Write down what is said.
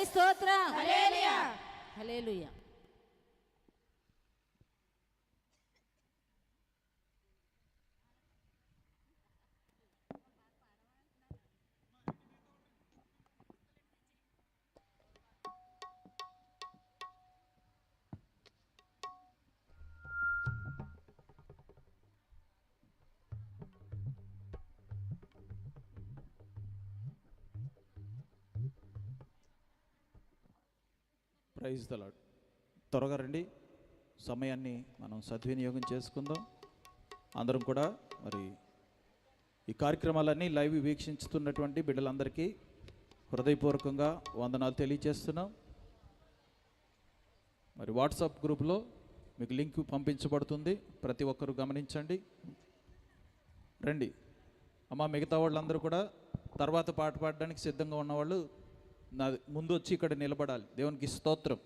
దేవునికి స్తోత్రం. హల్లెలూయా హల్లెలూయా. Praise the lord. త్వరగా రండి, సమయాన్ని మనం సద్వినియోగం చేసుకుందాం. అందరం కూడా మరి ఈ కార్యక్రమాలన్నీ లైవ్ వీక్షించుతున్నటువంటి బిడ్డలందరికీ హృదయపూర్వకంగా వందనాలు తెలియజేస్తున్నాం. మరి వాట్సాప్ గ్రూప్లో మీకు లింక్ పంపించబడుతుంది, ప్రతి ఒక్కరూ గమనించండి. రండి అమ్మ, మిగతా వాళ్ళందరూ కూడా తర్వాత పాట పాడడానికి సిద్ధంగా ఉన్నవాళ్ళు నా ముందు వచ్చి ఇక్కడ నిలబడాలి. దేవునికి స్తోత్రం.